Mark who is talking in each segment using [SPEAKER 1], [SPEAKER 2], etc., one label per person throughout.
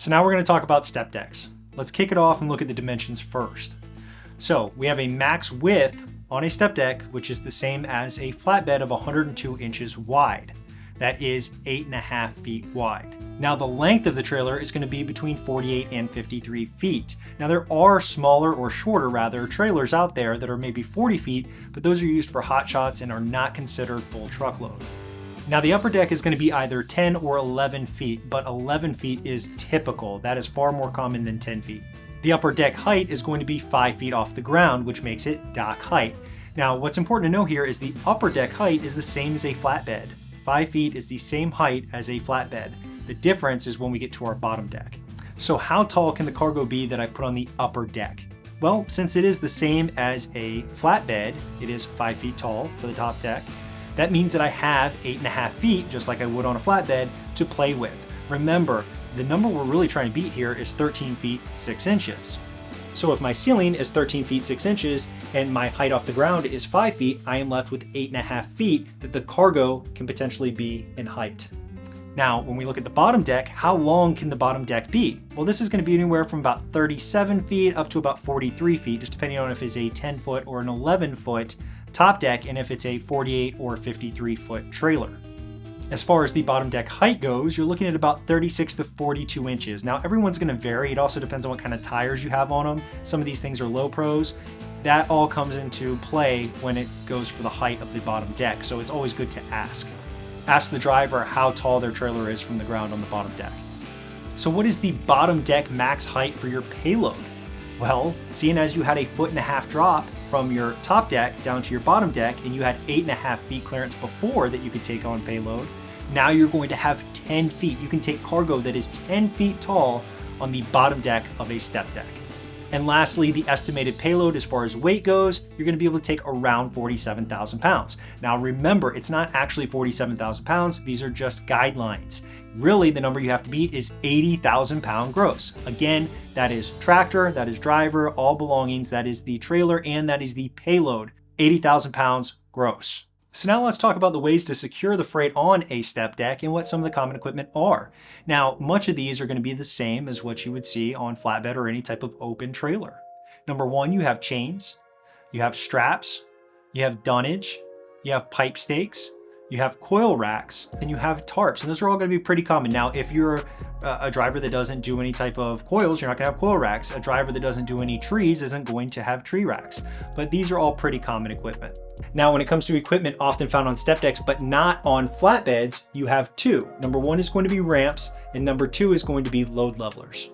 [SPEAKER 1] So now we're going to talk about step decks. Let's kick it off and look at the dimensions first. So we have a max width on a step deck, which is the same as a flatbed of 102 inches wide. That is 8.5 feet wide. Now the length of the trailer is going to be between 48 and 53 feet. Now there are smaller or shorter rather trailers out there that are maybe 40 feet, but those are used for hot shots and are not considered full truckload. Now the upper deck is going to be either 10 or 11 feet, but 11 feet is typical. That is far more common than 10 feet. The upper deck height is going to be 5 feet off the ground, which makes it dock height. Now what's important to know here is the upper deck height is the same as a flatbed. 5 feet is the same height as a flatbed. The difference is when we get to our bottom deck. So how tall can the cargo be that I put on the upper deck? Well, since it is the same as a flatbed, it is 5 feet tall for the top deck. That means that I have 8.5 feet, just like I would on a flatbed, to play with. Remember, the number we're really trying to beat here is 13 feet 6 inches. So if my ceiling is 13 feet 6 inches and my height off the ground is 5 feet, I am left with 8.5 feet that the cargo can potentially be in height. Now, when we look at the bottom deck, how long can the bottom deck be? Well, this is going to be anywhere from about 37 feet up to about 43 feet, just depending on if it's a 10 foot or an 11 foot top deck and if it's a 48 or 53 foot trailer. As far as the bottom deck height goes, you're looking at about 36 to 42 inches. Now, everyone's going to vary. It also depends on what kind of tires you have on them. Some of these things are low pros. That all comes into play when it goes for the height of the bottom deck. So it's always good to ask. Ask the driver how tall their trailer is from the ground on the bottom deck. So what is the bottom deck max height for your payload? Well, seeing as you had a 1.5 foot drop from your top deck down to your bottom deck and you had 8.5 feet clearance before that you could take on payload, now you're going to have 10 feet. You can take cargo that is 10 feet tall on the bottom deck of a step deck. And lastly, the estimated payload as far as weight goes, you're going to be able to take around 47,000 pounds. Now remember, it's not actually 47,000 pounds. These are just guidelines. Really, the number you have to beat is 80,000 pound gross. Again, that is tractor, that is driver, all belongings, that is the trailer, and that is the payload. 80,000 pounds gross. So now let's talk about the ways to secure the freight on a step deck and what some of the common equipment are. Now, much of these are going to be the same as what you would see on flatbed or any type of open trailer. Number one, you have chains, you have straps, you have dunnage, you have pipe stakes, you have coil racks, and you have tarps. And those are all going to be pretty common. Now, if you're a driver that doesn't do any type of coils, you're not going to have coil racks. A driver that doesn't do any trees isn't going to have tree racks. But these are all pretty common equipment. Now, when it comes to equipment often found on step decks, but not on flatbeds, you have two. Number one is going to be ramps, and number two is going to be load levelers.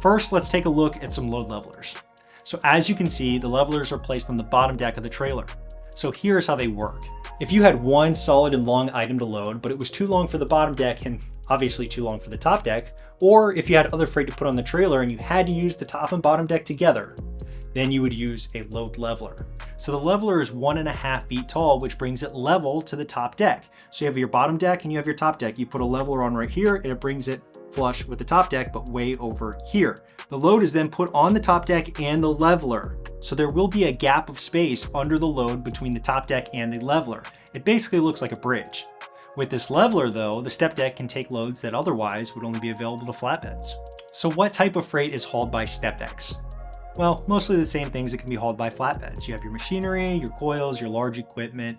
[SPEAKER 1] First, let's take a look at some load levelers. So as you can see, the levelers are placed on the bottom deck of the trailer. So here's how they work. If you had one solid and long item to load, but it was too long for the bottom deck and obviously too long for the top deck, or if you had other freight to put on the trailer and you had to use the top and bottom deck together, then you would use a load leveler. So the leveler is 1.5 feet tall, which brings it level to the top deck. So you have your bottom deck and you have your top deck. You put a leveler on right here and it brings it flush with the top deck, but way over here. The load is then put on the top deck and the leveler. So there will be a gap of space under the load between the top deck and the leveler. It basically looks like a bridge. With this leveler though, the step deck can take loads that otherwise would only be available to flatbeds. So what type of freight is hauled by step decks? Well, mostly the same things that can be hauled by flatbeds. You have your machinery, your coils, your large equipment.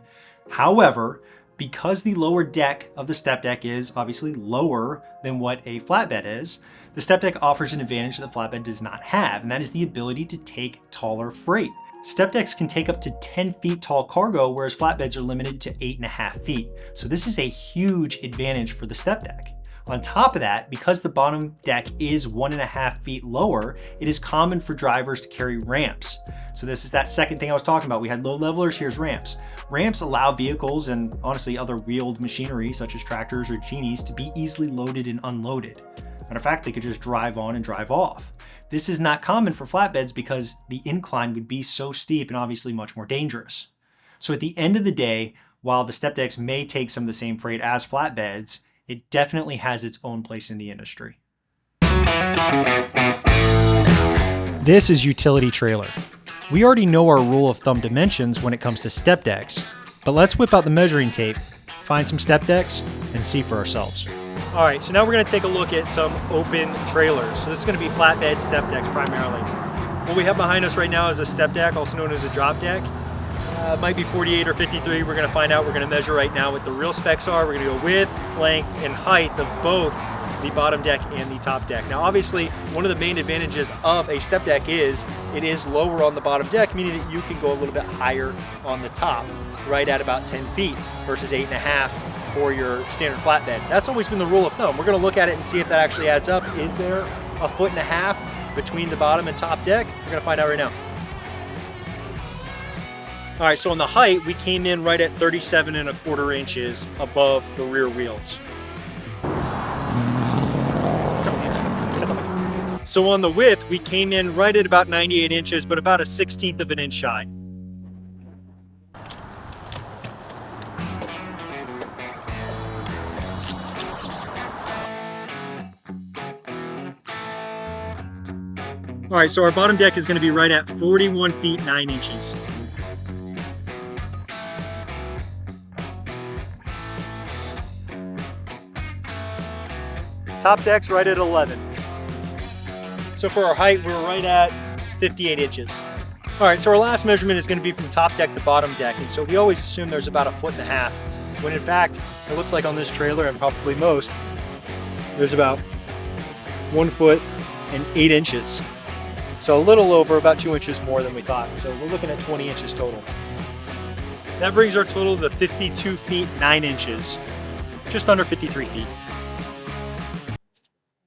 [SPEAKER 1] However, because the lower deck of the step deck is obviously lower than what a flatbed is, the step deck offers an advantage that the flatbed does not have, and that is the ability to take taller freight. Step decks can take up to 10 feet tall cargo, whereas flatbeds are limited to 8.5 feet. So this is a huge advantage for the step deck. On top of that, because the bottom deck is 1.5 feet lower, it is common for drivers to carry ramps. So this is that second thing I was talking about. We had load levelers, here's ramps. Ramps allow vehicles and honestly other wheeled machinery such as tractors or genies to be easily loaded and unloaded. Matter of fact, they could just drive on and drive off. This is not common for flatbeds because the incline would be so steep and obviously much more dangerous. So at the end of the day, while the step decks may take some of the same freight as flatbeds, it definitely has its own place in the industry. This is utility trailer. We already know our rule of thumb dimensions when it comes to step decks, but let's whip out the measuring tape, find some step decks, and see for ourselves. All right, so now we're gonna take a look at some open trailers. So this is gonna be flatbed step decks primarily. What we have behind us right now is a step deck, also known as a drop deck. It might be 48 or 53, we're gonna find out. We're gonna measure right now what the real specs are. We're gonna go width, length, and height of both the bottom deck and the top deck. Now obviously, one of the main advantages of a step deck is it is lower on the bottom deck, meaning that you can go a little bit higher on the top, right at about 10 feet versus 8.5 for your standard flatbed. That's always been the rule of thumb. We're gonna look at it and see if that actually adds up. Is there 1.5 feet between the bottom and top deck? We're gonna find out right now. All right, so on the height, we came in right at 37.25 inches above the rear wheels. So on the width, we came in right at about 98 inches, but about a 1/16 of an inch shy. All right, so our bottom deck is gonna be right at 41 feet 9 inches. Top deck's right at 11. So for our height, we're right at 58 inches. All right, so our last measurement is gonna be from top deck to bottom deck. And so we always assume there's about 1.5 feet, when in fact, it looks like on this trailer, and probably most, there's about 1 foot and 8 inches. So a little over, about 2 inches more than we thought. So we're looking at 20 inches total. That brings our total to 52 feet 9 inches, just under 53 feet.